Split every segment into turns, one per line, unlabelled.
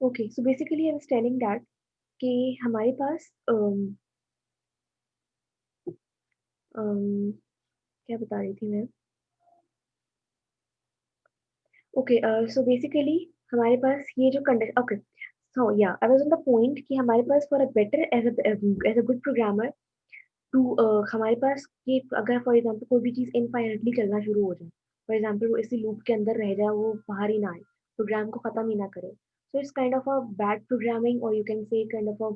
Okay, so basically I was telling that कि हमारे पास क्या बता रही थी मैं? ओके, सो बेसिकली हमारे पास ये जो कंडीशन, ओके, सो या I was on the point कि हमारे पास for a better as a good programmer to हमारे पास ये अगर फॉर एग्जांपल कोई भी चीज़ इनफाइनाइटली चलना शुरू हो जाए, फॉर एग्जांपल वो इसी लूप के अंदर रह जाए, वो बाहर ही ना आए, प्रोग्राम को खत्म ही ना करे, so it's kind of a bad programming और you can say kind of a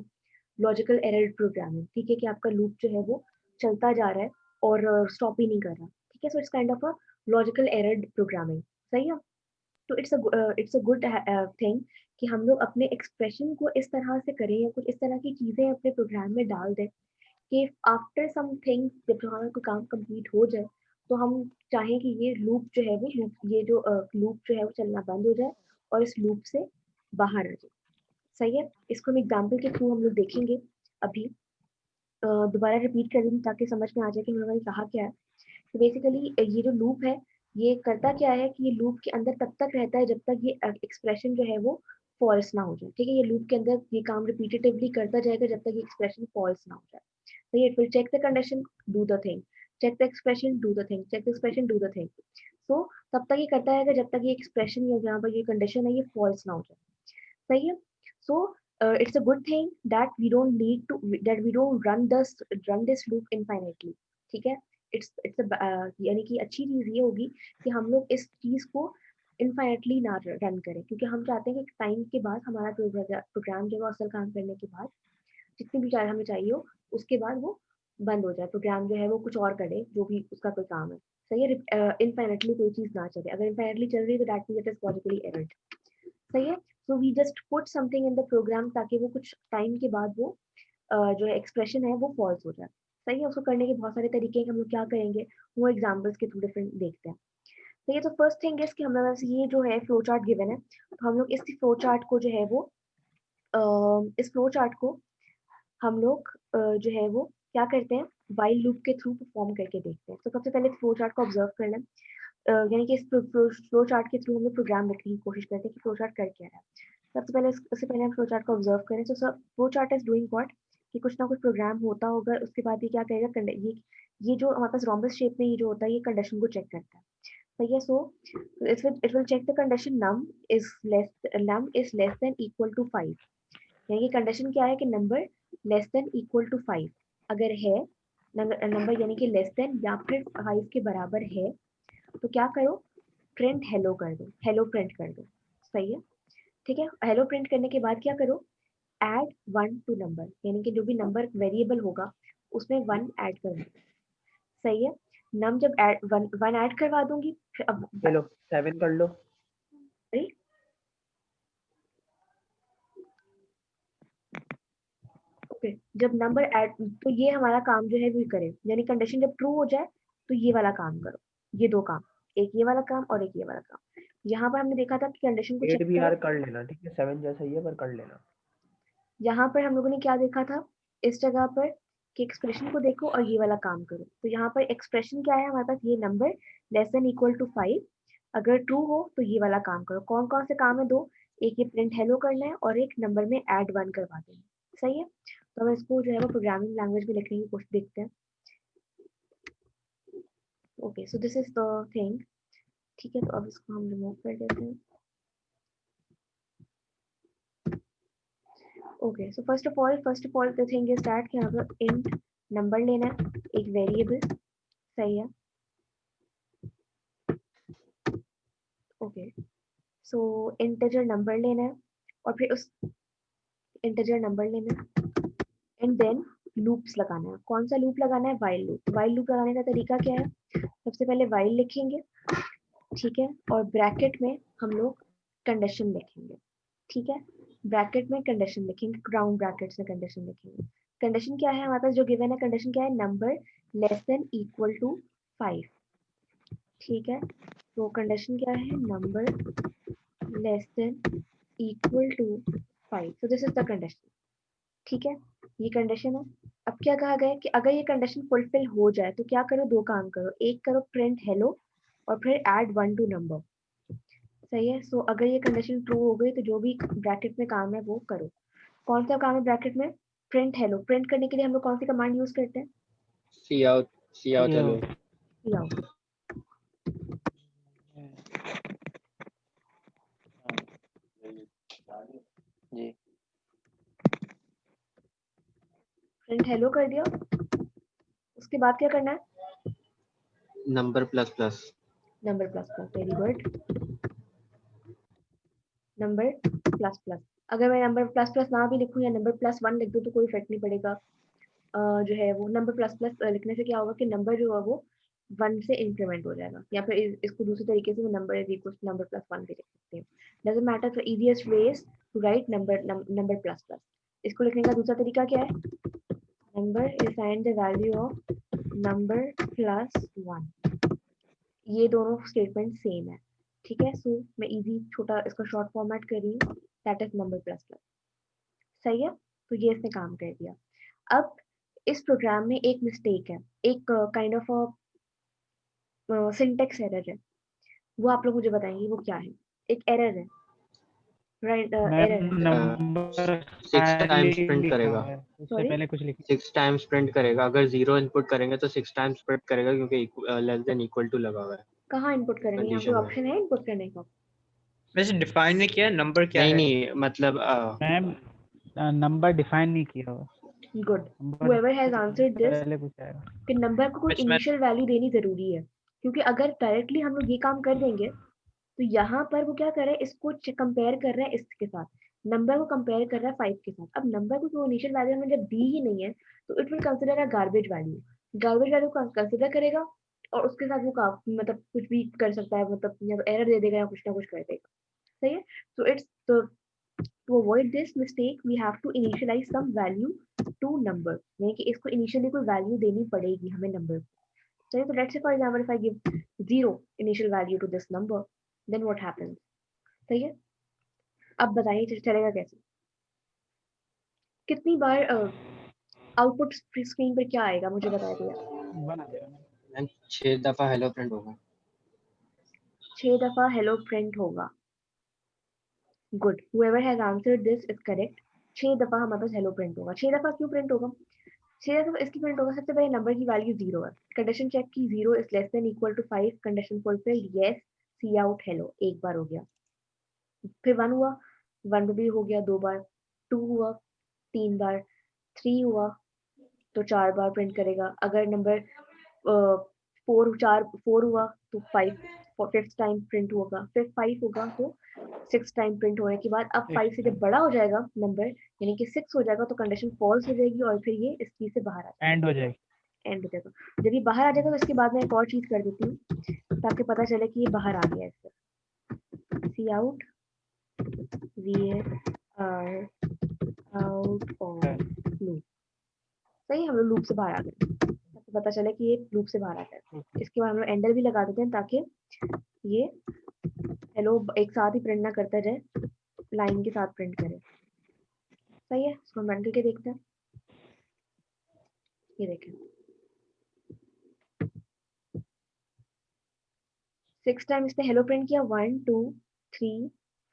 logical error programming. ठीक है कि आपका लूप जो है वो चलता जा रहा है और स्टॉप ही नहीं कर रहा। ठीक है, so it's kind of a logical error programming. सही है। तो इट्स अ गुड थिंग कि हम लोग अपने एक्सप्रेशन को इस तरह से करें या कुछ इस तरह की चीजें अपने प्रोग्राम में डाल दें कि आफ्टर सम थिंग्स जब हमारा कोई काम कंप्लीट हो जाए तो हम चाहें कि ये लूप जो है वो ये जो लूप जो है वो चलना बंद हो जाए और इस लूप से बाहर आ जाए। सही है। इसको हम एग्जाम्पल के थ्रू हम लोग देखेंगे अभी। दोबारा रिपीट कर दूँ ताकि समझ में आ जाए कि मैंने कहा क्या है। तो बेसिकली ये जो लूप है ये करता क्या है कि ये लूप के अंदर तब तक रहता है जब तक ये एक्सप्रेशन जो है वो फॉल्स ना हो जाए। ठीक है, ये लूप के अंदर ये काम रिपीटेटिवली करता जाएगा जब तक ये एक्सप्रेशन फॉल्स ना हो जाए। So it will check the condition, do the thing. Check the expression, do the thing. Check the expression, do the thing. So तब तक ये करता रहेगा जब तक ये एक्सप्रेशन या जहाँ पर ये कंडीशन है ये फॉल्स ना हो जाए। सही है। So it's a good thing that we don't need to that we don't run this loop infinitely. ठीक है। इट्स यानी कि अच्छी चीज ये होगी कि हम लोग इस चीज को इनफाइनाइटली ना रन करें, क्योंकि हम चाहते हैं कि टाइम के बाद हमारा प्रोग्राम जो है असल काम करने के बाद जितनी भी हमें चाहिए हो उसके बाद वो बंद हो जाए, प्रोग्राम जो है वो कुछ और करे जो भी उसका कोई काम है। सही है। इनफाइनाइटली कोई चीज ना चले, अगर इनफाइनाइटली चल रही है तो that means it is logically erred. सही है। So we just put something in the program ताकि वो कुछ टाइम के बाद वो जो है एक्सप्रेशन है वो फॉल्स हो जाए। सही है। उसको करने के बहुत सारे तरीके हैं, हम लोग क्या करेंगे वो एग्जाम्पल्स के थ्रू डिफरेंट देखते हैं। तो ये तो फर्स्ट थिंग इज कि हमारे पास ये जो है फ्लो चार्ट गिवन है, तो हम लोग इस फ्लो चार्ट को जो है वो इस फ्लो चार्ट को हम लोग जो है वो क्या करते हैं वाइल लूप के थ्रू परफॉर्म करके देखते हैं। तो सबसे पहले फ्लो चार्ट को ऑब्जर्व कर लें। यानी कि इस फ्लो चार्ट के थ्रू हम लोग प्रोग्राम लिखने की कोशिश करते हैं कि फ्लो चार्ट कर क्या रहा है। सबसे पहले उससे पहले हम फ्लो चार्ट को ऑब्जर्व करें। तो सब flow chart is doing what कि कुछ ना कुछ प्रोग्राम होता होगा, उसके बाद ये क्या करेगा, ये जो हमारे पास रोम्बस शेप में ये जो होता है ये कंडीशन को चेक करता है। सही है। So it will check the condition num is less than equal to 5। यानी कि कंडीशन क्या है कि number less than equal to 5 अगर है, नंबर यानी कि लेस देन या फिर 5 के बराबर है तो क्या करो, प्रिंट हेलो कर दो, हेलो प्रिंट कर दो। सही है। ठीक है। हेलो प्रिंट करने के बाद क्या करो, ऐड 1 टू नंबर, यानी कि जो भी नंबर वेरिएबल होगा उसमें 1 ऐड कर दो। सही है। नम जब ऐड 1 ऐड करवा दूंगी फिर अब
चलो 7 कर लो।
ओके, जब नंबर ऐड तो ये हमारा काम जो है वो करे, यानी कंडीशन जब ट्रू हो जाए तो ये वाला काम करो, ये दो काम, एक ये वाला काम और एक ये वाला काम। यहाँ पर हमने देखा था कि कंडीशन को
8
चेक
भी
करो।
यार कर लेना, ठीक है 7 जैसा ही है पर कर लेना।
यहाँ पर हम लोगों ने क्या देखा था इस जगह पर कि एक्सप्रेशन को देखो और ये वाला काम करो। तो यहाँ पर एक्सप्रेशन क्या है हमारे पास, ये number less than equal to 5 अगर ट्रू हो तो ये वाला काम करो। कौन कौन से काम है, दो, एक ये प्रिंट हेलो करना है और एक नंबर में ऐड 1 करवा देना है। सही है। तो हम इसको जो है वो प्रोग्रामिंग लैंग्वेज में लिखने की कोशिश देखते हैं। Okay, so this is the thing. ठीक है, तो अब इसको हम रिमूव कर देते हैं। Okay, so first of all the thing is that कि यहाँ पर इंट नंबर लेना है, एक वेरिएबल। सही है। ओके, सो इंटीजर नंबर लेना है और फिर उस इंटीजर नंबर लेना है एंड देन लूप्स लगाना है। कौन सा लूप लगाना है, वाइल लूप। वाइल लूप लगाने का तरीका क्या है, सबसे पहले वाइल लिखेंगे। ठीक है, और ब्रैकेट में हम लोग कंडीशन लिखेंगे। ठीक है, ब्रैकेट में कंडीशन लिखेंगे, राउंड ब्रैकेट्स में कंडीशन लिखेंगे। कंडीशन क्या है हमारे पास जो गिवन है, कंडीशन क्या है, number less than equal to 5। ठीक है, तो कंडीशन क्या है, number less than equal to 5। So this is the condition. ठीक है, ये कंडीशन है। अब क्या कहा गया है कि अगर ये कंडीशन फुलफिल हो जाए तो क्या करो, दो काम करो, एक करो प्रिंट हेलो और फिर ऐड 1 टू नंबर। सही है। सो अगर ये कंडीशन ट्रू हो गई तो जो भी ब्रैकेट में काम है वो करो। कौन सा काम है ब्रैकेट में? Print hello. प्रिंट करने के लिए हम लोग कौन सी कमांड यूज करते हैं?
सी आउट हेलो।
cout।
जी
प्रिंट हेलो कर दिया, उसके बाद क्या करना है?
Number plus plus.
Number plus plus, very good. Number plus plus. अगर मैं नंबर प्लस प्लस ना भी लिखूं या नंबर प्लस वन लिख दूं तो कोई फर्क नहीं पड़ेगा। जो है वो नंबर प्लस प्लस लिखने से क्या होगा कि नंबर जो है वो वन से इंक्रीमेंट हो जाएगा, या फिर इसको दूसरे तरीके से number is equal to number plus one भी लिख सकते हैं। Doesn't matter, the easiest way is to write number plus plus. इसको लिखने का दूसरा तरीका क्या है? Number is find the value of number plus one. ये दोनों स्टेटमेंट सेम है, ठीक है। सो मैं इजी छोटा इसका शॉर्ट फॉर्मेट कर रही हूँ, that is number plus plus. सही है, तो ये इसने काम कर दिया। अब इस प्रोग्राम में एक मिस्टेक है, एक काइंड ऑफ सिंटेक्स एरर है, वो आप लोग मुझे बताएंगे वो क्या है। एक एरर है, राइट? एरर है।
नंबर
6 टाइम्स प्रिंट
लिखा
करेगा।
हुआ है, उससे
सॉरी,
पहले कुछ लिखा
6 टाइम्स प्रिंट करेगा। अगर 0 इनपुट करेंगे तो 6 टाइम्स प्रिंट करेगा, क्योंकि लेस देन इक्वल टू लगा हुआ है
कहाँ इनपुट करेंगे? यहाँ पे
कंडीशन में।
ऑप्शन है इनपुट करने का?
वैसे डिफाइन नहीं किया नंबर क्या
नहीं
है।
नहीं, मतलब
मैम नंबर डिफाइन नहीं किया हुआ।
Good.
Number
whoever has answered this
पहले कुछ आएगा।
कि नंबर को कोई
वैसे मैं
इनिशियल वैल्यू देनी जरूरी है, क्योंकि अगर डायरेक्टली हम लोग ये काम कर देंगे तो यहाँ पर वो क्या कर रहा है, इसको कंपेयर कर रहा है इसके साथ, नंबर को कंपेयर कर रहा है 5 के साथ। अब नंबर को कोई इनिशियल वैल्यू हमने जब दी ही नहीं है तो it will consider a garbage value. Garbage value को कंसिडर करेगा और उसके साथ वो मतलब कुछ भी कर सकता है, मतलब या तो एरर दे देगा या कुछ ना कुछ कर देगा। सही है। so it's the to avoid this mistake we have to initialize some value to number, यानी कि इसको इनिशियली कोई वैल्यू देनी पड़ेगी हमें नंबर को। सही है, तो let's say for example if I give 0 initial value to this number, then what happens? सही है। अब बताइए चलेगा कैसे? कितनी बार आउटपुट स्क्रीन पर क्या आएगा मुझे बता दिया?
बना देगा।
6 दफा हेलो प्रिंट होगा।
6 दफा हेलो प्रिंट होगा। Good, whoever has answered this is correct। 6 दफा हमारे पास हेलो प्रिंट होगा। 6 दफा क्यों प्रिंट होगा? 6 दफा इसकी प्रिंट होगा, सबसे पहले नंबर की वैल्यू 0 है, कंडीशन चेक की 0 is less than equal to 5, condition fulfilled, yes, cout hello, एक बार हो गया। फिर 1 हुआ, 1 भी हो गया 2 बार, 2 हुआ 3 बार, 3 हुआ तो 4 बार प्रिंट करेगा। अगर नंबर 4 हुआ तो 5 फिफ्थ टाइम प्रिंट होगा, फिर 5 होगा तो 6 टाइम प्रिंट होने के बाद अब 5 से जब बड़ा हो जाएगा नंबर, यानी कि 6 हो जाएगा तो कंडीशन फॉल्स हो जाएगी और फिर ये इस चीज से बाहर आ जाएगा,
एंड हो जाएगी।
एंड हो जाएगा। जब ये बाहर आ जाएगा तो इसके बाद मैं एक और चीज कर देती हूँ ताकि पता चले कि ये बाहर आ गया है। इससे cout we are out of loop. सही, हम लोग लूप से बाहर आ गए, ताकि पता चले कि ये लूप से बाहर आ गया। इसके बाद हम लोग एंडल भी लगा देते हैं ताकि ये हेलो एक साथ ही प्रिंट ना करता जाए, लाइन के साथ प्रिंट करे। सही है, इसको हम रन करके देखते हैं। ये देखें, 6 टाइम इसने हेलो प्रिंट किया, 1 2 3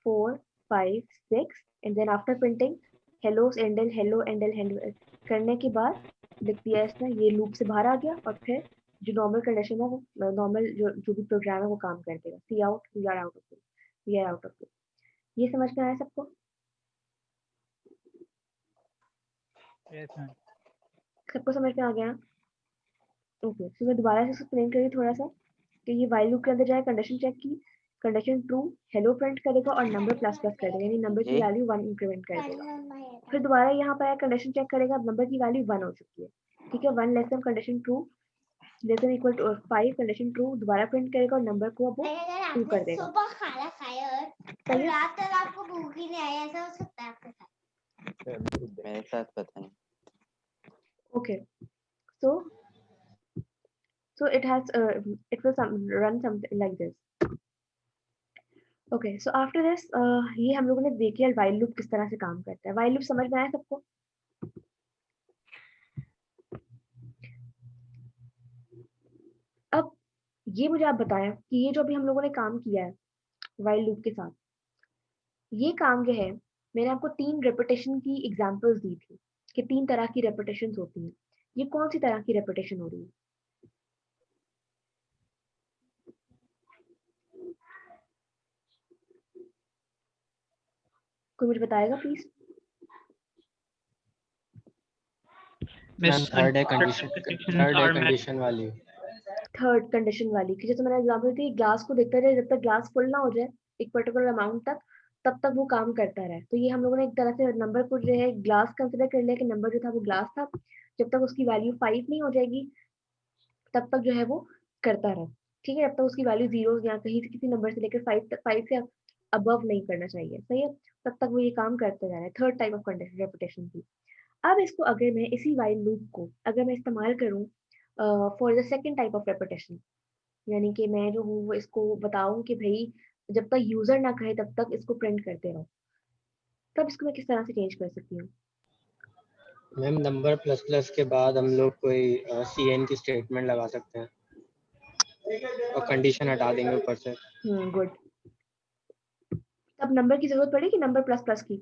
4 5 6, and then after printing hello endl hello endl hello करने के बाद लिख दिया इसने, ये लूप से बाहर आ गया और फिर जो नॉर्मल कंडीशन है वो नॉर्मल जो भी प्रोग्राम है वो काम कर देगा। Cout we are out of loop, we are out of loop. ये समझ में आया सबको?
Yes ma'am.
सबको समझ में आ गया? ओके, तो मैं दोबारा से एक्सप्लेन करी थोड़ा सा कि ये व्हाइल लूप के अंदर जाए, कंडीशन चेक की, कंडीशन ट्रू, हेलो प्रिंट करेगा और नंबर प्लस प्लस कर देगा, यानी नंबर की वैल्यू 1 इंक्रीमेंट कर देगा। फिर दोबारा यहाँ पर आया, कंडीशन चेक करेगा, अब नंबर की वैल्यू 1 हो चुकी है, ठीक है। 1 less than condition true, less than equal to 5, condition true, दोबारा प्रिंट करेगा और नंबर को अब वो 2 कर देगा।
सुबह खाना खाया और रात तक आपको भूख ही नहीं आई, ऐसा हो सकता है आपके साथ?
मेरे साथ पता नहीं।
Okay, so it has it will run something like this। Okay, so after this ये हम लोगों ने देख लिया व्हाइल लूप किस तरह से काम करता है। व्हाइल लूप समझ में आया सबको? अब ये मुझे आप बताएं कि ये जो अभी हम लोगों ने काम किया है, वाइल लूप के साथ। ये काम जो है, मैंने आपको 3 रेपिटेशन की एग्जांपल्स दी थी कि 3 तरह की रेपिटेशंस होती हैं। ये कौन सी तरह की रेपिटेशन हो रही है? कोई मुझे बताएगा प्लीज?
मैम थर्ड है
are met.
कंडीशन वाली।
थर्ड कंडीशन वाली कि जैसे मैंने एग्जांपल दी, ग्लास को देखता रहे जब तक ग्लास फुल ना हो जाए एक पर्टिकुलर अमाउंट तक, तब तक वो काम करता रहे। तो ये हम लोगों ने एक तरह से नंबर को जो है ग्लास कंसिडर कर लिया कि नंबर जो था वो ग्लास था, जब तक उसकी वैल्यू 5 नहीं हो जाएगी तब तक जो है वो करता रहे। ठीक है, जब तक उसकी वैल्यू 0 या कहीं से किसी नंबर से लेकर 5 से अबव नहीं करना चाहिए, सही है, तब तक वो ये काम करते जा रहे हैं। Third type of condition repetition की। अब इसको अगर मैं इसी वाइल लूप को अगर मैं इस्तेमाल करूँ for the second type of repetition, यानी कि मैं जो हूँ वो इसको बताऊं कि भाई जब तक यूजर ना कहे तब तक इसको प्रिंट करते रहो, तब इसको मैं किस तरह से चेंज कर सकती हूँ?
मैम नंबर प्लस प्लस के बाद हम लोग कोई CN की स्टेटमेंट लगा सकते हैं और कंडीशन हटा देंगे ऊपर से।
गुड। तब नंबर की जरूरत पड़ेगी, नंबर प्लस प्लस की?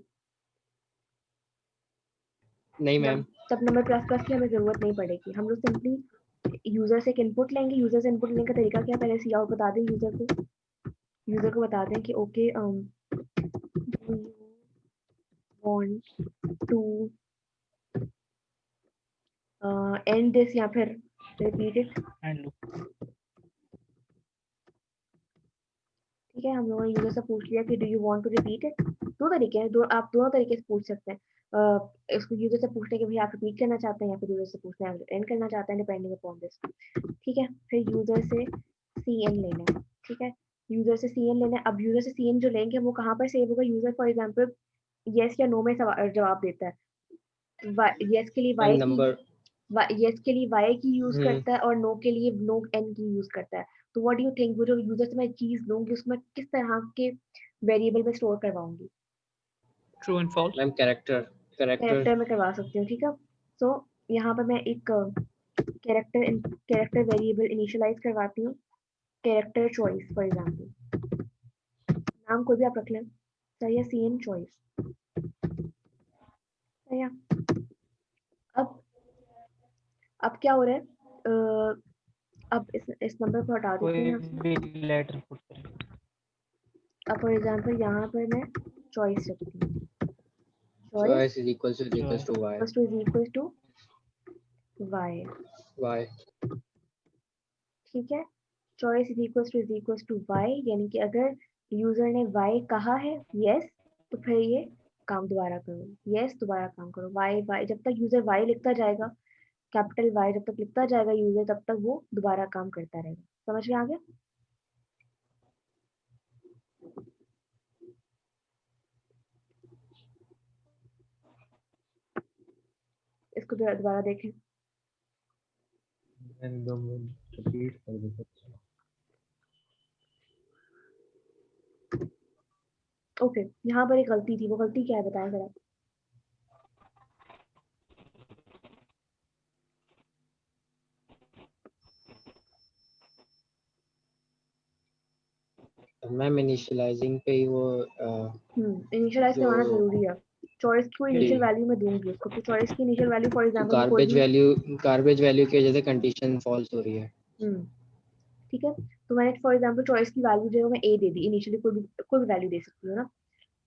नहीं मैम।
तब नंबर प्लस प्लस की हमें जरूरत नहीं पड़ेगी। हम लोग सिंपली यूजर से एक इनपुट लेंगे। यूजर से इनपुट लेने का तरीका क्या, पहले सी आउट बता दें यूजर को बता दें कि okay do you want to end this या फिर रिपीट इट।
And loop.
ठीक है, हम लोगों ने यूजर से पूछ लिया कि do you want to repeat it. दो तरीके हैं, आप दोनों तरीके से पूछ सकते हैं। इसको यूजर से पूछने के भाई आप रिपीट करना चाहते हैं या फिर यूजर से पूछना है एंड करना चाहते हैं, डिपेंडिंग अपॉन दिस। ठीक है, फिर यूजर से CN लेना है। ठीक है, यूजर से CN लेना है। अब यूजर से CN जो लेंगे वो कहाँ पर सेव होगा? यूजर फॉर एग्जाम्पल यस या नो में जवाब देता है। यस के लिए
मैम
वाई की
नंबर
यस के लिए वाई की यूज करता है और नो के लिए नो एन की यूज करता है। तो व्हाट डू यू थिंक, वो जो यूजर से मैं चीज लूंगी उसमें किस तरह के वेरिएबल में स्टोर करवाऊंगी?
True and false.
Ma'am character
character में करवा सकती हूँ। ठीक है, सो यहाँ पर मैं एक कैरेक्टर वेरिएबल इनिशियलाइज करवाती हूँ, कैरेक्टर चॉइस फॉर एग्जाम्पल। नाम कोई भी आप रख लें, सही है, CN चॉइस, सही है। अब क्या हो रहा है, अब इस नंबर को हटा देते
कोई
हैं यहाँ से।
भी लेटर पुट करें।
अब फॉर एग्जाम्पल यहाँ पर मैं चॉइस रखती हूँ,
choice is equal to y y।
ठीक है, choice is equal to y, यानी कि अगर यूजर ने y कहा है यस, तो फिर ये काम दोबारा करो, यस दोबारा काम करो, y जब तक यूजर y लिखता जाएगा, कैपिटल Y जब तक लिखता जाएगा यूजर, तब तक वो दोबारा काम करता रहेगा। समझ में आ गया? इसको दोबारा देखें।
रिपीट कर दो।
ओके, यहाँ पर एक गलती थी, वो गलती क्या है बताएं जरा।
मैम इनिशियलाइजिंग पे ही वो
इनिशियलाइज करवाना
जो
जरूरी है। चॉइस को इनिशियल वैल्यू में दूंगी उसको, तो चॉइस की इनिशियल वैल्यू फॉर एग्जांपल कोई भी
गार्बेज वैल्यू की वजह से कंडीशन फॉल्स हो रही है।
ठीक है, तो मैंने फॉर एग्जांपल चॉइस की वैल्यू जो है मैं A दे दी, इनिशियली कोई भी वैल्यू दे सकती हूँ ना।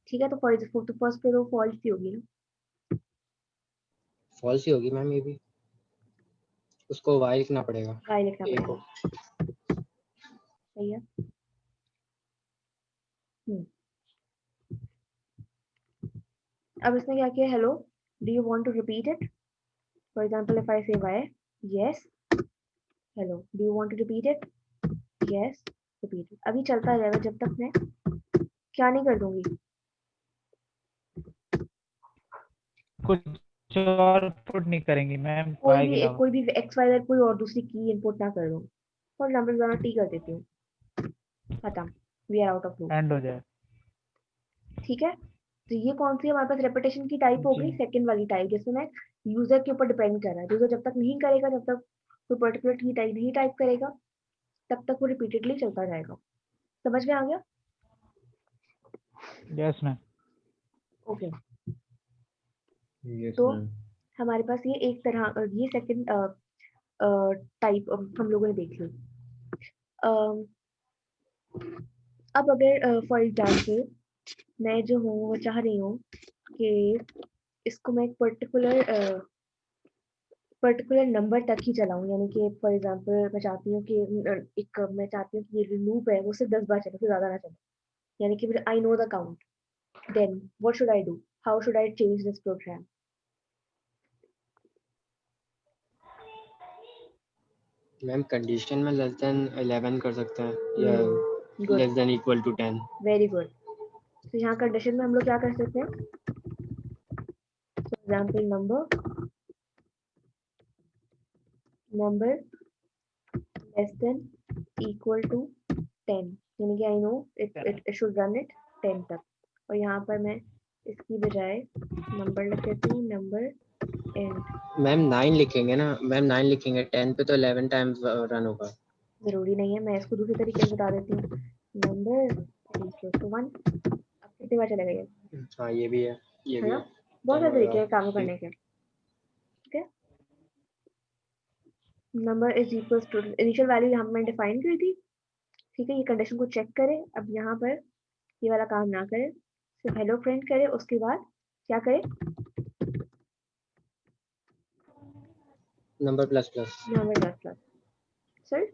ठीक है, तो फर्स्ट पे तो फॉल्स ही होगी ना।
फॉल्स ही होगी मैम, ये भी उसको y लिखना पड़ेगा।
Y लिखना
A
पड़ेगा,
को।
सही है। अब इसने क्या किया, hello do you want to repeat it. For example if I say y yes, hello do you want to repeat it, yes repeat it. अभी चलता जाएगा जब तक मैं क्या नहीं कर दूंगी,
कुछ और पुट नहीं करेंगे मैम, y के अलावा।
कोई भी XYZ कोई और दूसरी की इनपुट ना कर दूं। फॉर एग्जांपल मैं T कर देती हूँ, खत्म, we are out of loop.
End हो जाए।
ठीक है, तो ये कौन सी हमारे पास रेपिटेशन की टाइप हो गई,
जी।
सेकंड वाली टाइप, जिसमें मैं यूजर के ऊपर डिपेंड कर रहा है। यूजर जब तक नहीं करेगा, जब तक कोई पर्टिकुलर की नहीं टाइप करेगा, तब तक वो रिपीटेडली चलता जाएगा। समझ में आ गया?
Yes, ma'am.
ओके
Yes,
तो
ma'am.
हमारे पास ये एक तरह ये सेकंड टाइप हम लोगों ने देख ली। अम, अब अगर फॉर एग्जांपल मैं जो हूँ वो चाह रही हूँ कि इसको मैं एक पर्टिकुलर नंबर तक ही चलाऊं, यानी कि फॉर एग्जांपल मैं चाहती हूँ कि मैं चाहती हूँ कि ये लूप है वो सिर्फ 10 बार चले, उससे ज़्यादा ना चले, यानी कि I know the count. Then what should I do, how should I change this program?
Ma'am condition में लेस देन 11 कर सकते हैं या
good,
less than equal to 10।
Very good. तो यहाँ कंडीशन में हम लोग क्या कर सकते हैं? For example number less than equal to 10, यानी कि I know it should run it 10 तक। और यहाँ पर मैं इसकी बजाय नंबर लिख देती हूँ, नंबर एंड।
मैम 9 लिखेंगे ना, मैम 9 लिखेंगे, 10 पे तो 11 टाइम्स रन होगा।
जरूरी नहीं है, मैं इसको दूसरे तरीके से बता देती हूँ। नंबर इक्वल टू 1, अब कितनी बार चलेगा ये?
हाँ ये भी है, ये
है
भी
ना?
है।
बहुत
10
सारे तरीके
होगा।
हैं काम करने के। ठीक है, number is equal to initial value यहाँ मैं डिफाइन करी थी। ठीक है, ये कंडीशन को चेक करें। अब यहाँ पर ये वाला काम ना करें, सिर्फ हेलो फ्रेंड करें, उसके बाद क्या करें?
Number plus plus
number plus plus. Sir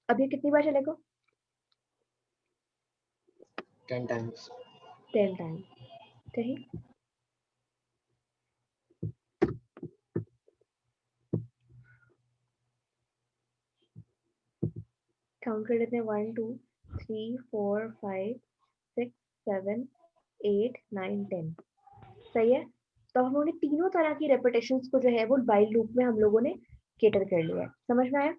अब ये कितनी बार चलेगा?
10 टाइम्स।
10 टाइम। सही। काउंट कर लेते हैं, 1 2 3 4 5 6 7 8 9 10। सही है। तो हम लोगों ने तीनों तरह की रेपिटेशंस को जो है वो वाइल लूप में हम लोगों ने केटर कर लिया है। समझ में आया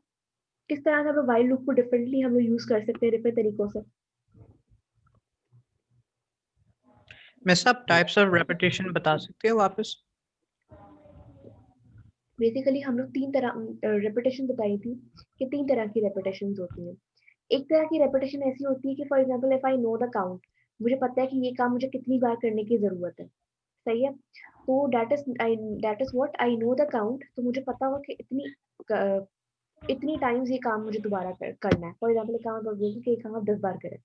किस तरह से हम लोग वाइल लूप को डिफरेंटली हम लोग यूज कर सकते हैं डिफरेंट तरीकों से?
मिस आप टाइप्स ऑफ रेपिटेशन बता सकते हो वापस?
बेसिकली हम लोग तीन तरह रेपिटेशन बताई थी कि तीन तरह की रेपिटेशन होती हैं। एक तरह की रेपिटेशन ऐसी होती है कि for example if I know the count, मुझे पता है कि ये काम मुझे कितनी बार करने की जरूरत है। सही है। तो that is what I know the count. तो मुझे पता हो कि इतनी टाइम्स ये काम मुझे दोबारा करना है। फॉर एग्जाम्पल एक काम आप बोलते कि ये काम आप 10 बार करें।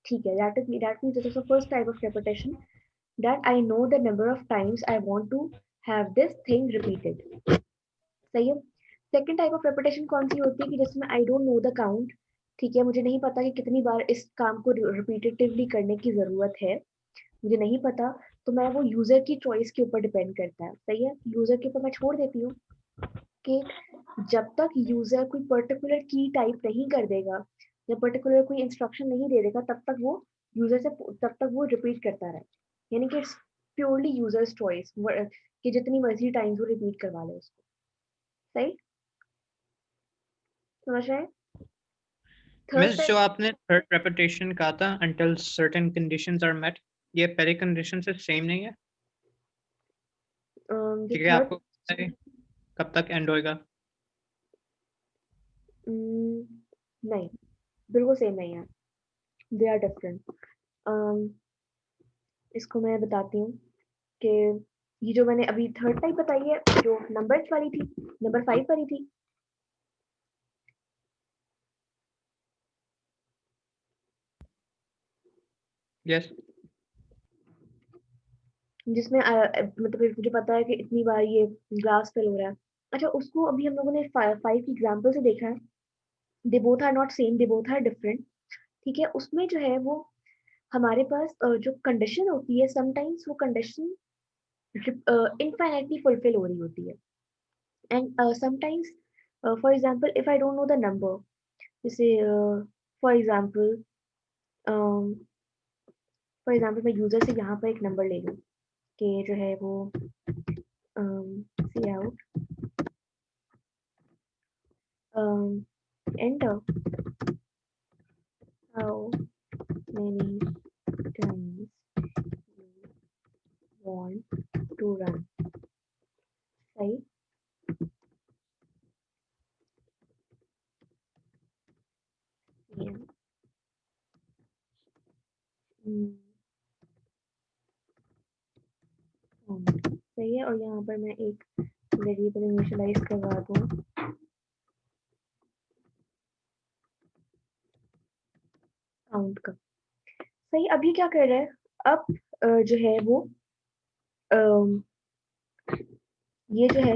ठीक है, that means this is the first type of repetition, that I know the number of times I want to have this thing repeated. सही है। सेकंड टाइप ऑफ रेपिटेशन कौन सी होती है कि जिसमें आई डोंट नो द काउंट। ठीक है, मुझे नहीं पता कि कितनी बार इस काम को रिपीटेटिवली करने की जरूरत है, मुझे नहीं पता। तो मैं वो यूजर की चॉइस के ऊपर डिपेंड करता है। सही है, यूजर के ऊपर मैं छोड़ देती हूँ कि जब तक यूजर कोई पर्टिकुलर की टाइप नहीं कर देगा या पर्टिकुलर कोई इंस्ट्रक्शन नहीं दे देगा, तब तक वो यूजर से तब तक वो रिपीट करता रहे। यानी कि इट्स प्योरली यूजर्स चॉइस कि जितनी मर्जी टाइम्स वो रिपीट करवा ले उसको। सही समझ रहे हैं? थर्ड
मिस जो
टाइप
आपने थर्ड रेपिटेशन कहा था until certain conditions are met, ये पहले कंडीशन से सेम नहीं है?
जो
ठीक है,
थर्ड
आपको पता है कब तक एंड होएगा?
नहीं, बिल्कुल सेम नहीं है, दे आर डिफरेंट। इसको मैं बताती हूँ कि ये जो मैंने अभी थर्ड टाइप बताई है जो नंबर्स वाली थी, नंबर 5 वाली थी,
यस।
जिसमें मतलब मुझे पता है कि इतनी बार ये ग्लास फिल हो रहा है। अच्छा, उसको अभी हम लोगों ने 5 की एग्जाम्पल से देखा है। They both are not same, they both are different. ठीक है, उसमें जो है वो हमारे पास जो कंडीशन होती है, समटाइम्स वो कंडीशन इनफाइनाइटली फुलफिल हो रही होती है। And sometimes for example if I don't know the number, जैसे फॉर एग्जांपल मैं यूजर से यहाँ पर एक नंबर ले लूँ कि जो है वो cout enter how many times you want to run. सही। Yeah. सही है, और यहाँ पर मैं एक वेरिएबल इनिशियलाइज करवा दूँ। काउंट का। सही, अब ये क्या कर रहा है? अब जो है वो अम, ये जो है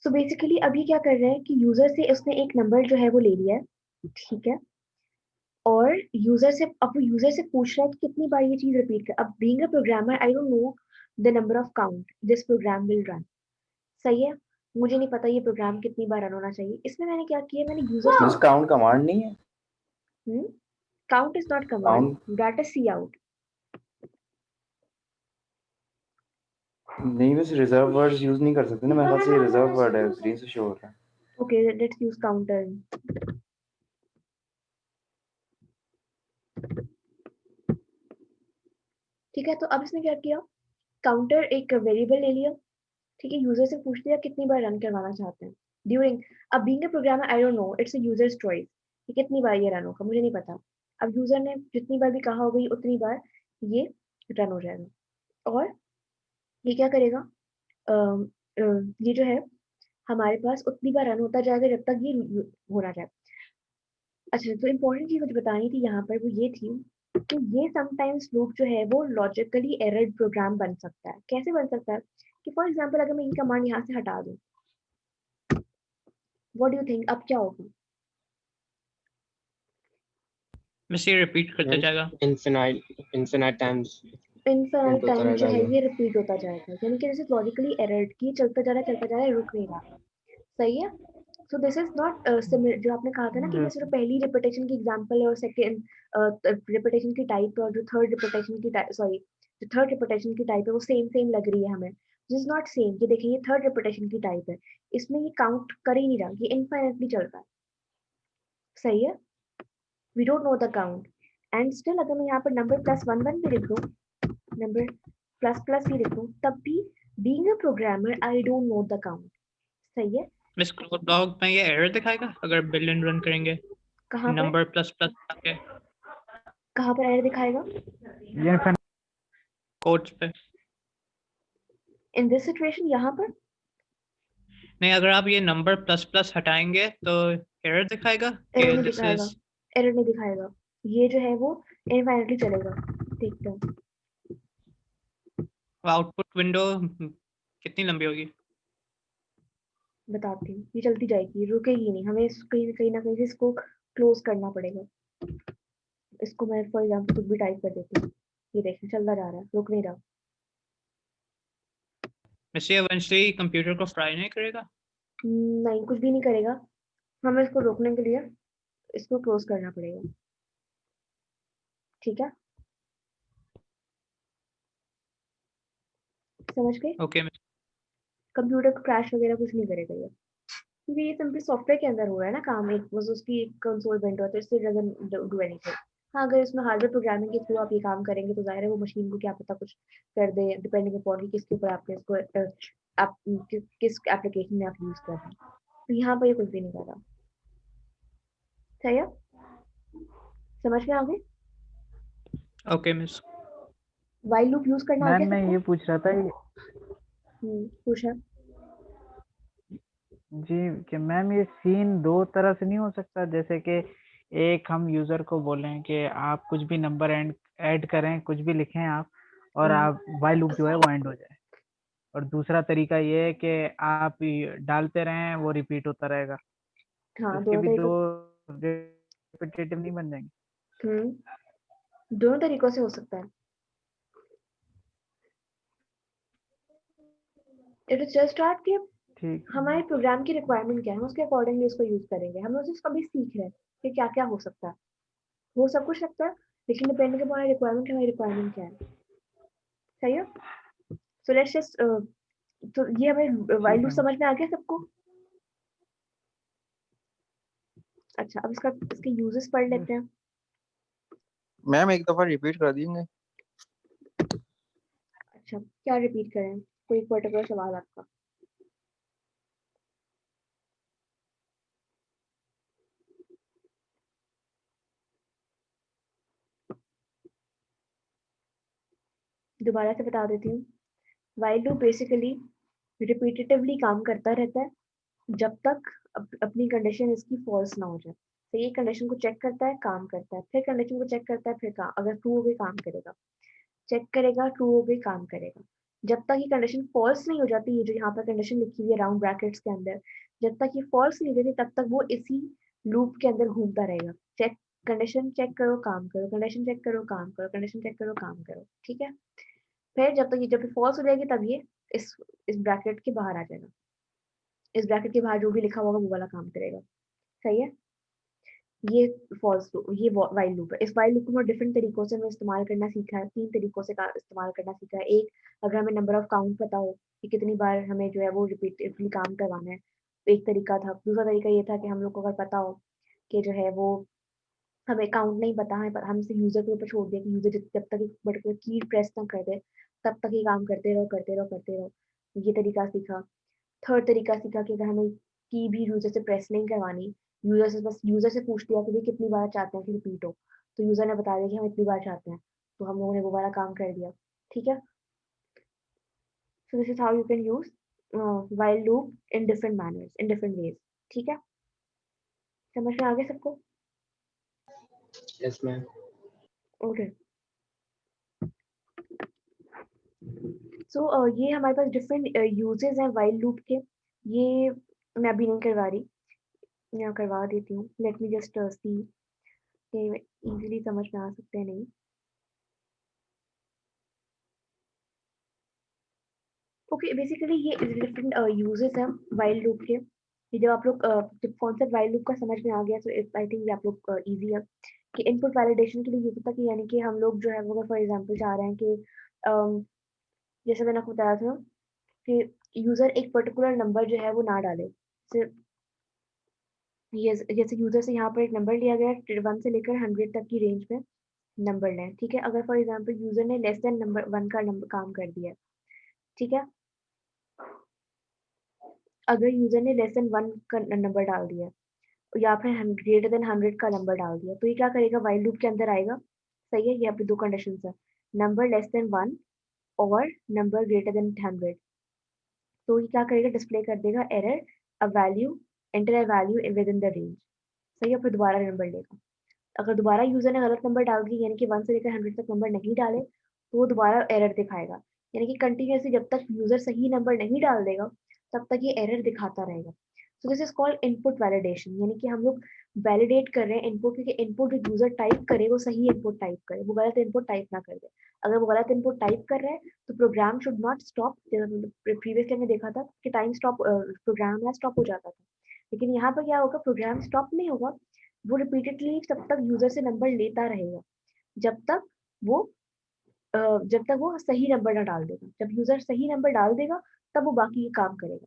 सो बेसिकली अब ये क्या कर रहा है कि यूजर से उसने एक नंबर जो है वो ले लिया है, ठीक है, और यूजर से अब वो यूजर से पूछ रहा है कि कितनी बार ये चीज रिपीट कर। अब being a programmer I don't know the number of count this program will run. सही है, मुझे नहीं पता ये प्रोग्राम कितनी बार रन होना चाहिए। इसमें मैंने क्या किया, मैंने यूजर
बस काउंट कमांड नहीं है।
Count is not command,
count
that is cout.
नहीं, बस रिजर्व वर्ड्स यूज नहीं कर सकते ना, मेरे ख्याल से ये रिजर्व वर्ड है, स्क्रीन से शो हो रहा है।
Okay, let's use counter. ठीक है, तो अब इसने क्या किया, काउंटर एक वेरिएबल ले लिया, ठीक है, यूजर से पूछ लिया कितनी बार रन करवाना चाहते हैं ड्यूरिंग। अब being a programmer I don't no, it's a users choice कि कितनी बार ये रन होगा, मुझे नहीं पता। अब यूजर ने जितनी बार भी कहा होगा उतनी बार ये रन हो जाएगा। और ये क्या करेगा, ये जो है हमारे पास उतनी बार रन होता जाएगा जब तक ये होना जाए। अच्छा, तो इम्पोर्टेंट चीज मुझे बतानी थी यहाँ पर वो ये थी कि ये समटाइम्स लूप जो है वो लॉजिकली एरर्ड प्रोग्राम बन सकता है। कैसे बन सकता है कि फॉर एग्जांपल अगर मैं ये कमांड यहाँ से हटा दूँ, व्हाट डू यू थिंक अब क्या होगा?
बस ये रिपीट करते जाएगा।
इनफिनाइट टाइम्स
इनफाइनाइट
प्रिंट होता
टाइम जो
रहेगा
है
ये।
ये रिपीट होता जाएगा, यानी कि जैसे लॉजिकली एरर्ड की चलता जा रहा है, रुक नहीं रहा। सही है, सो दिस इज नॉट सिमिलर। जो आपने कहा था ना कि ये सिर्फ पहली रिपीटेशन की एग्जांपल है और सेकंड रिपीटेशन की टाइप और जो थर्ड रिपीटेशन की टाइप, सॉरी, जो थर्ड रिपीटेशन की टाइप है वो सेम सेम लग रही है हमें। This is not same. ये देखिए, ये थर्ड रिपीटेशन की टाइप है, इसमें ये काउंट कर ही नहीं रहा, ये इनफाइनाइटली चल रहा है। सही है, we don't know the count and still अगर मैं यहाँ पर नंबर +1 1 भी लिख दूँ, नंबर ++ भी लिख दूँ, तब भी being a programmer I don't know the count. सही है,
मिस क्लोड डॉग में ये एरर दिखाएगा अगर बिलियन रन करेंगे
कहाँ पर
नंबर प्लस प्लस आके
कहाँ पर एरर दिखाएगा?
ये
कोड्स पे।
इन दिस सिचुएशन यहाँ पर
नहीं, अगर आप ये नंबर प्लस प्लस हटाएंगे तो एरर दिखाएगा कि
एरर नहीं
दिस
दिखाएगा,
इज
एरर नहीं दिखाएगा, ये जो है वो इनफाइनाइटली चलेगा। देखते हैं,
आउटपुट विंडो कितनी लंबी होगी।
बताती हूँ, ये चलती जाएगी, रुकेगी नहीं। हमें कहीं कहीं ना कहीं से इसको क्लोज करना पड़ेगा। इसको मैं फॉर एग्जाम्पल कुछ भी टाइप कर देती हूँ, ये देखिए चलता जा रहा है, रुक नहीं रहा।
वैसे इवेंचुअली कंप्यूटर को फ्राई नहीं करेगा।
नहीं, कुछ भी नहीं करेगा, हमें इसको रोकने के लिए इसको क्लोज करना पड़ेगा। ठीक है, समझ गए?
Okay miss.
कंप्यूटर को क्रैश वगैरह कुछ नहीं करेगा ये, क्योंकि ये सिंपली सॉफ्टवेयर के अंदर हो रहा है ना काम, एक बस उसकी एक कंसोल विंडो है, तो इससे डजंट डू एनीथिंग। हाँ, अगर इसमें हार्डवेयर प्रोग्रामिंग के थ्रू आप ये काम करेंगे तो जाहिर है वो मशीन को क्या पता कुछ कर दे, डिपेंडिंग अपॉन कि किसके ऊपर आपने इसको आप किस एप्लीकेशन में आप यूज कर रहे हैं। तो यहाँ पर ये कुछ भी नहीं कर रहा। सही है, समझ में आ गए?
Okay miss.
While loop use करना आ
मैम
गया
मैं
सबको?
ये पूछ रहा था
पूछा।
जी कि मैम ये सीन दो तरह से नहीं हो सकता, जैसे कि एक हम यूजर को बोलें कि आप कुछ भी नंबर ऐड करें, कुछ भी लिखें आप, और आप वाइल लूप जो है वो एंड हो जाए, और दूसरा तरीका ये है कि आप डालते रहें वो रिपीट होता रहेगा, तो
हाँ,
इसके
दोनों
भी
तरीकों
दो रिपीटेटिव नहीं बन जाएंगे?
दोनों तरीकों से हो सकता है। इट इज जस्ट आर्ट कि
ठीक है।
हमारे प्रोग्राम की रिक्वायरमेंट क्या है, हम उसके अकॉर्डिंगली इसको यूज करेंगे। हम उसे कभी सीख रहे हैं कि क्या क्या हो सकता है, हो सब कुछ सकता है, लेकिन डिपेंडिंग अपॉन रिक्वायरमेंट, हमारी रिक्वायरमेंट क्या है। सही है, सो लेट्स जस्ट, तो ये हमें वाइल
ठीक
लूप
है
समझ में आ गया सबको? अच्छा, अब इसके यूजेस पढ़
मैम।
लेते हैं।
मैम एक दफा रिपीट कर देंगे।
अच्छा, क्या रिपीट करें, कोई पर्टिकुलर सवाल आपका? दोबारा से बता देती हूँ। वाइल लूप बेसिकली रिपीटेटिवली काम करता रहता है जब तक अपनी कंडीशन इसकी फॉल्स ना हो जाए। तो ये कंडीशन को चेक करता है, काम करता है, फिर कंडीशन को चेक करता है, फिर काम, अगर ट्रू हो गई काम करेगा, चेक करेगा, ट्रू हो गई काम करेगा। जब तक ये कंडीशन फॉल्स नहीं हो जाती, ये जो यहाँ पर कंडीशन लिखी हुई है राउंड ब्रैकेट्स के अंदर, जब तक ये फॉल्स नहीं हो जाती तब तक वो इसी लूप के अंदर घूमता रहेगा। चेक, कंडीशन चेक करो, काम करो, कंडीशन चेक करो, काम करो, कंडीशन चेक करो, काम करो, ठीक है। फिर जब फॉल्स हो जाएगी तब ये इस ब्रैकेट के बाहर आ जाएगा। इस ब्रैकेट के बाहर जो भी लिखा होगा वो वाला काम करेगा। सही है। ये फॉल्स लूप, ये वाइल लूप है। इस वाइल लूप को मैं डिफरेंट तरीकों से मैं इस्तेमाल करना सीखा है। 3 तरीकों से इस्तेमाल करना सीखा है। एक, अगर हमें नंबर ऑफ काउंट पता हो कि कितनी बार हमें जो है वो रिपीटेडली काम करवाना है, एक तरीका था। दूसरा तरीका ये था कि हम लोग को अगर पता हो कि जो है वो हमें काउंट नहीं पता है, पर हम इसे यूजर के ऊपर छोड़ दिया कि यूजर जब तक एक पर्टिकुलर की प्रेस ना कर दे तब तक ये काम करते रहो, करते रहो, करते रहो। ये तरीका सीखा। थर्ड तरीका सीखा कि अगर हमें की भी यूजर से प्रेस नहीं करवानी, यूजर से पूछ लिया कि भाई कितनी बार चाहते हैं कि रिपीट हो, तो यूजर ने बता दिया कि हम इतनी बार चाहते हैं, तो हम लोगों ने वो वाला काम कर दिया। ठीक है। सो this is how you can use while loop in different manners, in different ways. ठीक है, समझ में आ गया सबको?
Yes ma'am.
ओके। सो ये हमारे पास डिफरेंट यूजेस हैं while loop के। ये मैं अभी नहीं करवा रही, मैं करवा देती हूँ। लेट मी जस्ट सी कि इजीली समझ में आ सकते हैं नहीं। ओके, बेसिकली ये डिफरेंट यूजेस हैं वाइल लूप के। ये जब आप लोग जब कॉन्सेप्ट वाइल लूप का समझ में आ गया तो आई थिंक ये आप लोग इजी है कि इनपुट वैलिडेशन के लिए यूज होता है कि यानी कि हम लोग जो है वो फॉर एग्जांपल चाह रहे हैं कि जैसे मैंने आपको बताया था कि यूजर एक पर्टिकुलर नंबर जो है वो ना डाले। सिर्फ ये जैसे यूजर से यहाँ पर एक नंबर लिया गया 1 से लेकर 100 तक की रेंज में नंबर लें। ठीक है, अगर फॉर एग्जांपल यूजर ने लेस देन नंबर 1 का नंबर काम कर दिया, ठीक है, अगर यूजर ने लेस देन 1 का नंबर डाल दिया या फिर ग्रेटर देन 100 का नंबर डाल दिया, तो ये क्या करेगा, वाइल लूप के अंदर आएगा। सही है, यहाँ पे 2 कंडीशन है, नंबर लेस देन 1 और नंबर ग्रेटर देन 100। तो ये क्या करेगा, डिस्प्ले कर देगा error a value, enter a value with in the range. सही है, फिर दोबारा नंबर लेगा। अगर दोबारा यूजर ने गलत नंबर डाल दिया, यानी कि 1 से लेकर 100 तक नंबर नहीं डाले, तो वो दोबारा एरर दिखाएगा। यानी कि कंटिन्यूसली जब तक यूजर सही नंबर नहीं डाल देगा तब तक ये एरर दिखाता रहेगा। सो this is called input validation. यानी कि हम लोग वैलिडेट कर रहे हैं इनपुट, क्योंकि इनपुट जो यूजर टाइप करे वो सही इनपुट टाइप करे, वो गलत इनपुट टाइप ना कर दे। अगर वो गलत इनपुट टाइप कर रहा है तो programme should not stop. Previously हमने देखा था कि टाइम स्टॉप, प्रोग्राम या स्टॉप हो जाता था, लेकिन यहाँ पर क्या होगा, प्रोग्राम स्टॉप नहीं होगा, वो रिपीटेडली तब तक यूजर से नंबर लेता रहेगा जब तक वो जब तक वो सही नंबर ना डाल देगा। जब यूजर सही नंबर डाल देगा तब वो बाकी काम करेगा।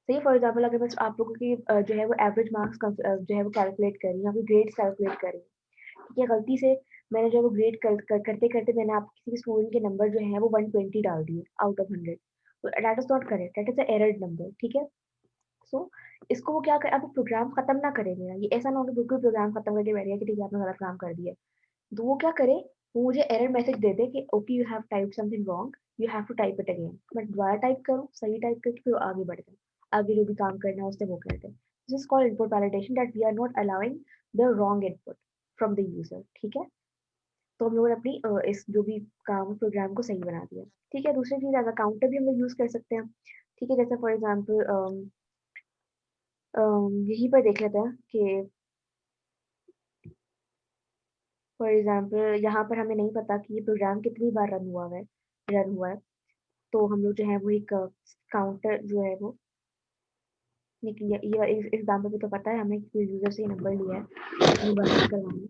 सही, फॉर एग्जाम्पल अगर बस आप लोगों की जो है वो एवरेज मार्क्स जो है वो कैलकुलेट करी या फिर ग्रेड्स कैलकुलेट करी, ठीक है, गलती से मैंने जो है वो ग्रेड करते करते मैंने आप किसी स्टूडेंट के नंबर जो है वो 120 डाल दिए आउट ऑफ 100, तो that is not correct, that is a erred number. ठीक है। सो इसको वो क्या कर, अब प्रोग्राम खत्म ना करेंगे ना, ये ऐसा ना हो कि बिल्कुल प्रोग्राम खत्म करके बैठ गया कि ठीक है आपने गलत काम कर दिया। तो वो क्या करे, वो मुझे एरर मैसेज दे दे कि okay you have type something wrong, you have to type it again. मैं दोबारा टाइप करूँ, सही टाइप करके फिर आगे बढ़ जाए, आगे जो भी काम करना है उससे वो करते हैं। This is called input validation, that we are not allowing the wrong input from the user. ठीक है, तो हम लोगों ने अपनी इस जो भी काम प्रोग्राम को सही बना दिया। ठीक है, दूसरी चीज एज अ काउंटर भी हम लोग यूज कर सकते हैं। ठीक है, जैसे फॉर एग्जाम्पल यहीं पर देख लेते हैं कि फॉर एग्जाम्पल यहाँ पर हमें नहीं पता कि ये प्रोग्राम कितनी बार रन हुआ है, तो हम लोग जो है वो एक काउंटर जो है वो, लेकिन ये इस एग्जाम्पल में तो पता है हमें कि यूजर से नंबर लिया है, कितनी बार रन करवाना है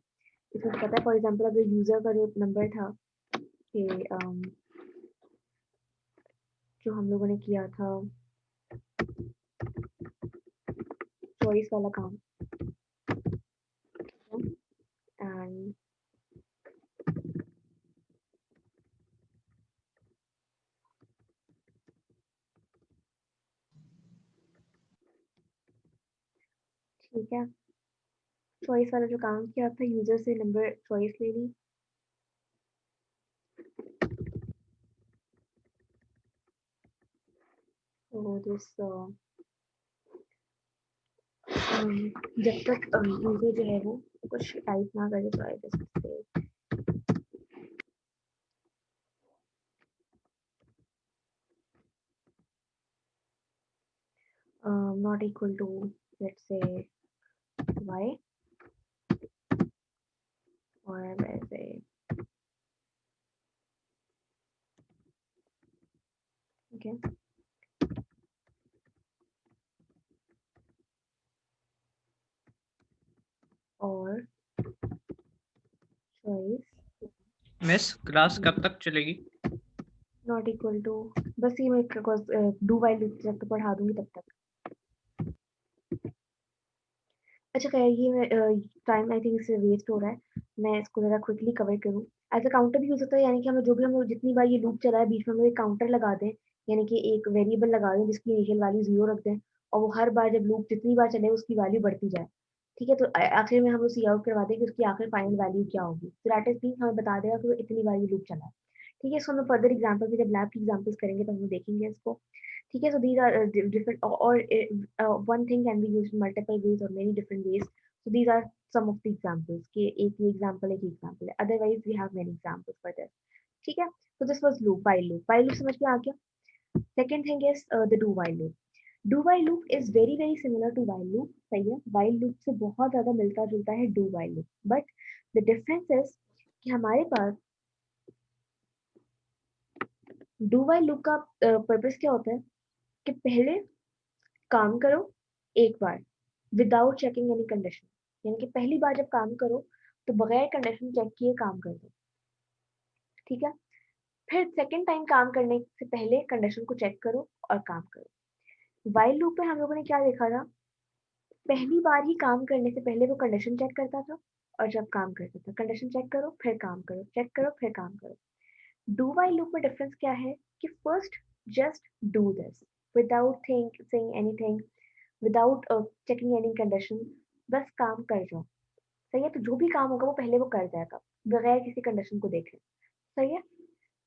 इसमें तो पता है। फॉर एग्जाम्पल अगर यूजर का जो नंबर था कि जो हम लोगों ने किया था चॉइस वाला काम, एंड ठीक है, चॉइस वाला जो काम किया था, यूजर से नंबर चॉइस ले ली, So this जब तक यूजर जो है वो कुछ टाइप ना करे तो I just say not equal to, let's say, y, or let's say okay, or choice
miss class कब तक चलेगी?
not equal to, बस ये मैं do while लूप जब तक पढ़ा दूंगी तब तक। अच्छा खैर ये टाइम आई थिंक इससे वेस्ट हो रहा है, मैं इसको ज़रा क्विकली कवर करूँ। एज अ काउंटर भी हो सकता है, यानी कि हमें जो भी हम जितनी बार ये लूप चला है बीच में हम एक काउंटर लगा दें, यानी कि एक वेरिएबल लगा दें जिसकी इनिशियल वैल्यू 0 रख दें और वो हर बार जब लूप जितनी बार चले उसकी वैल्यू बढ़ती जाए। ठीक है, तो आखिर में हम उसे सी आउट करवा दें कि उसकी आखिर फाइनल वैल्यू क्या होगी, तो दैट इज मीन हमें बता देगा कि वो इतनी बार ये लूप चला है। ठीक है, इसको हम फर्दर एग्जाम्पल में जब लैब की एग्जाम्पल्स करेंगे तो हम देखेंगे इसको। ठीक है, so these are different, or one thing can be used in multiple ways or many different ways. So these are some of the examples कि एक ये example है, otherwise we have many examples for this. ठीक है, so this was loop, while loop समझ में आ गया। Second thing is the do while loop. Do while loop is very very similar to while loop, सही है, while loop से बहुत ज़्यादा मिलता जुलता है do while loop, but the difference is कि हमारे पास do while loop का पर्पस क्या होता है कि पहले काम करो एक बार विदाउट चेकिंग एनी कंडीशन, यानी कि पहली बार जब काम करो तो बगैर कंडीशन चेक किए काम कर दो। ठीक है, फिर सेकंड टाइम काम करने से पहले कंडीशन को चेक करो और काम करो। व्हाइल लूप में हम लोगों ने क्या देखा था, पहली बार ही काम करने से पहले वो कंडीशन चेक करता था और जब काम करता था कंडीशन चेक करो फिर काम करो, चेक करो फिर काम करो। डू व्हाइल लूप में डिफरेंस क्या है कि first just do this without think saying anything, without checking any condition, बस काम कर जाओ। सही है, तो जो भी काम होगा वो पहले वो कर जाएगा बगैर किसी कंडीशन को देखे। सही है,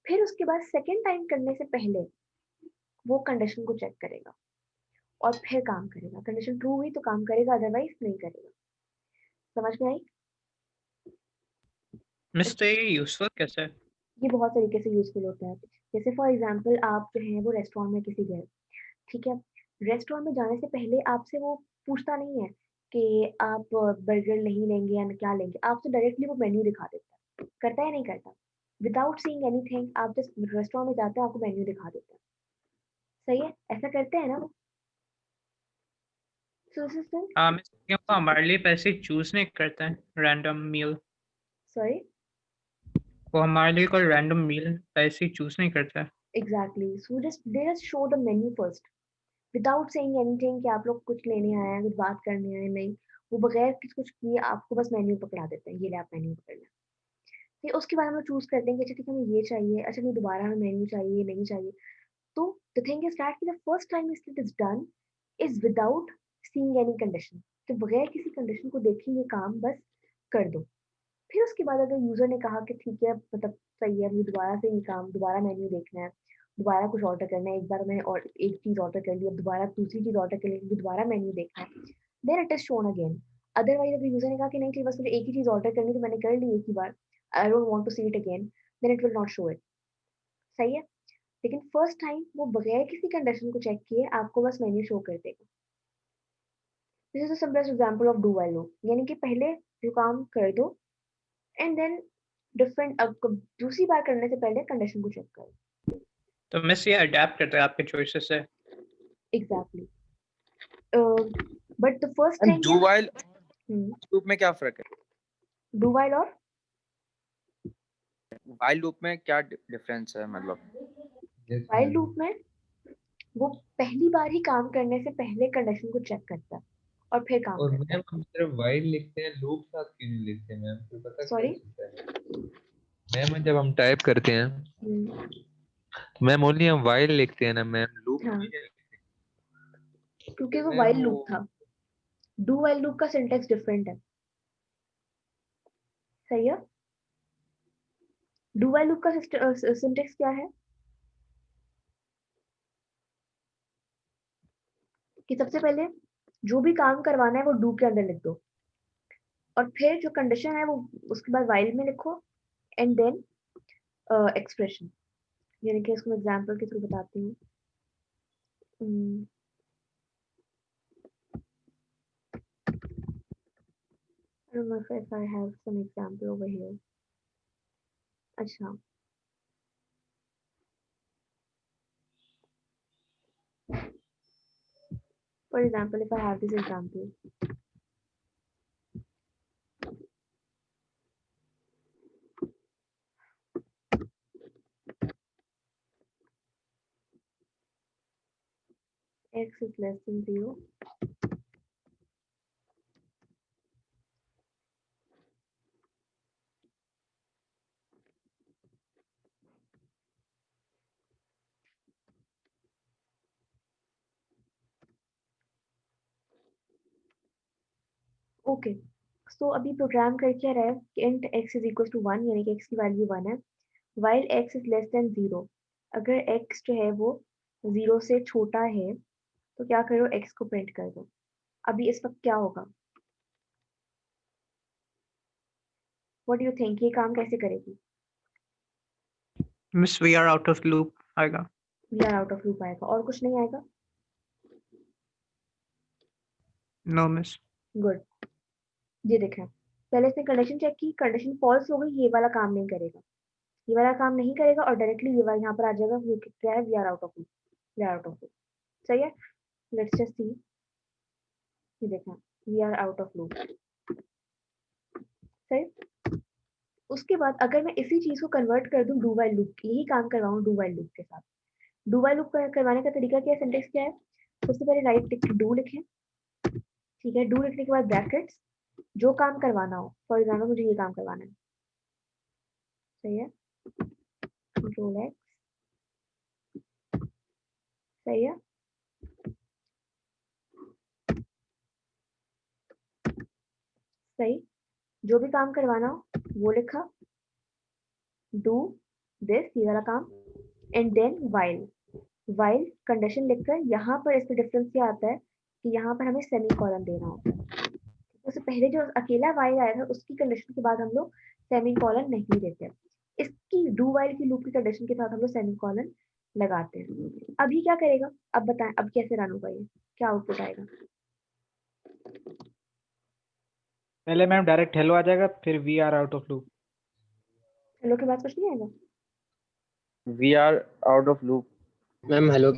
फिर उसके बाद सेकेंड टाइम करने से पहले वो कंडीशन को चेक करेगा और फिर काम करेगा। कंडीशन ट्रू हुई तो काम करेगा, अदरवाइज नहीं करेगा। समझ में आई?
मिस तो ये यूजफुल कैसे है?
ये बहुत तरीके से यूजफुल होता है। जैसे फॉर एग्जाम्पल आप जो है वो रेस्टोरेंट में किसी गए, ठीक है, रेस्टोरेंट में जाने से पहले आपसे वो पूछता नहीं है कि आप बर्गर नहीं लेंगे या क्या लेंगे, आपसे डायरेक्टली वो मेन्यू दिखा देता है। करता है नहीं करता? विदाउट सीइंग एनीथिंग आप जस्ट रेस्टोरेंट में जाते हैं, आपको मेन्यू दिखा देता है। सही है, ऐसा करते हैं ना वो। So this is the,
हाँ मिस, वो हमारे लिए पैसे चूज नहीं करता है रैंडम मील,
sorry,
वो हमारे लिए कोई रैंडम मील पैसे चूज नहीं करता है।
exactly. So they just show the menu first without saying anything कि आप लोग कुछ लेने आए हैं, कुछ बात करने आए हैं, नहीं, वो बगैर कुछ किए आपको बस मेन्यू पकड़ा देते हैं, ये ले आप मेन्यू पकड़ लें। फिर उसके बाद हम लोग चूज करते हैं कि अच्छा ठीक है हमें ये चाहिए, अच्छा नहीं दोबारा हमें मेन्यू चाहिए नहीं चाहिए। तो the thing is that the first time it is done is without seeing any condition, तो बगैर किसी कंडीशन को देखे ये काम बस कर दो। फिर उसके बाद अगर यूजर ने कहा कि ठीक है मतलब सही है, मुझे दोबारा से ये काम, दोबारा मेन्यू देखना है, दोबारा कुछ ऑर्डर करना है, एक बार मैंने और एक चीज ऑर्डर कर ली, अब दोबारा दूसरी चीज ऑर्डर कर ली, मुझे दोबारा मेन्यू देखना है, then it is shown again. Otherwise अगर यूजर ने कहा कि नहीं ठीक बस मुझे एक ही चीज ऑर्डर करनी तो मैंने कर ली एक ही बार, I don't want to see it again, then it will not show it. सही है, लेकिन फर्स्ट टाइम वो बगैर किसी कंडीशन को चेक किए आपको बस मेन्यू शो कर देगा। This is the simplest example of do while loop, यानी कि पहले जो काम कर दो एंड देन डिफरेंट, अब दूसरी बार करने से पहले कंडीशन को चेक करो।
तो मिस ये अडेप्ट करता है आपके चॉइसेस से।
Exactly, but the first
and
thing
do while
is
loop में क्या फर्क है?
डू व्हाइल और
व्हाइल लूप में क्या डिफरेंस है मतलब?
व्हाइल लूप में वो पहली बार ही काम करने से पहले कंडीशन को चेक करता है और फिर काम
और
करता है।
मैम हम सिर्फ वाइल लिखते हैं, लूप साथ क्यों नहीं लिखते मैम? फिर पता क्या
सॉरी,
चलता है मैम, जब हम टाइप करते हैं तो मैम ओनली हम वाइल लिखते हैं ना मैम, लूप
हाँ,
नहीं लिखते।
क्योंकि वो
मैम
व्हाइल
वो
लूप था। डू व्हाइल लूप का सिंटैक्स डिफरेंट है। सही है, डू व्हाइल लूप का सिंटैक्स क्या है? कि सबसे पहले जो भी काम करवाना है वो डू के अंदर लिख दो, और फिर जो कंडीशन है वो उसके बाद वाइल में लिखो, एंड देन एक्सप्रेशन। यानी कि इसको मैं एग्जांपल के थ्रू बताती हूँ। I don't know if I have some example over here. अच्छा, for example, if I have this example, x is less than 0, okay. So अभी प्रोग्राम कर क्या रहा है कि int x is equals to 1, यानी कि x की वैल्यू 1 है, while x is less than 0। अगर x जो है वो 0 से छोटा है तो क्या करो, x को प्रिंट कर दो। अभी इस वक्त क्या होगा, व्हाट डू यू थिंक, ये काम कैसे करेगी?
Miss we are out of loop आएगा।
We are out of loop आएगा, और कुछ नहीं आएगा?
No miss.
गुड। ये देखें, पहले इसने कंडीशन चेक की, कंडीशन फॉल्स हो गई, ये वाला काम नहीं करेगा, ये वाला काम नहीं करेगा, और डायरेक्टली ये वाला यहाँ पर आ जाएगा, ये क्या है, we are out of loop, we are out of loop. सही है, लेट्स जस्ट सी। ये देखें, we are out of loop. सही। उसके बाद अगर मैं इसी चीज को कन्वर्ट कर दूं डू वाइल लूप, यही काम करवाऊं डू वाइल लूप के साथ, डू वाइल लूप करवाने का तरीका क्या है, सिंटेक्स क्या है? सबसे पहले राइट डू लिखें, ठीक है, डू लिखने के बाद ब्रैकेट्स, जो काम करवाना हो, फॉर एग्जाम्पल मुझे ये काम करवाना है, सही है, कंट्रोल एक्स, सही है, सही, जो भी काम करवाना हो वो लिखा, डू दिस, ये वाला काम, and then while. While condition लिखकर यहाँ पर इसमें डिफरेंस क्या आता है कि यहाँ पर हमें सेमी कॉलन देना होता है। उससे पहले जो अकेला वाइल आया था उसकी कंडीशन के बाद हम लोग सेमी कॉलन नहीं देते, इसकी डू वाइल की लूप की कंडीशन के साथ हम लोग सेमी कॉलन लगाते हैं। अभी क्या करेगा, अब बताएं, अब कैसे रन होगा, ये क्या आउटपुट आएगा?
पहले मैम डायरेक्ट हेलो आ जाएगा, फिर we are out of loop.
Hello के बाद कुछ नहीं आएगा?
We are out of loop.
Ma'am hello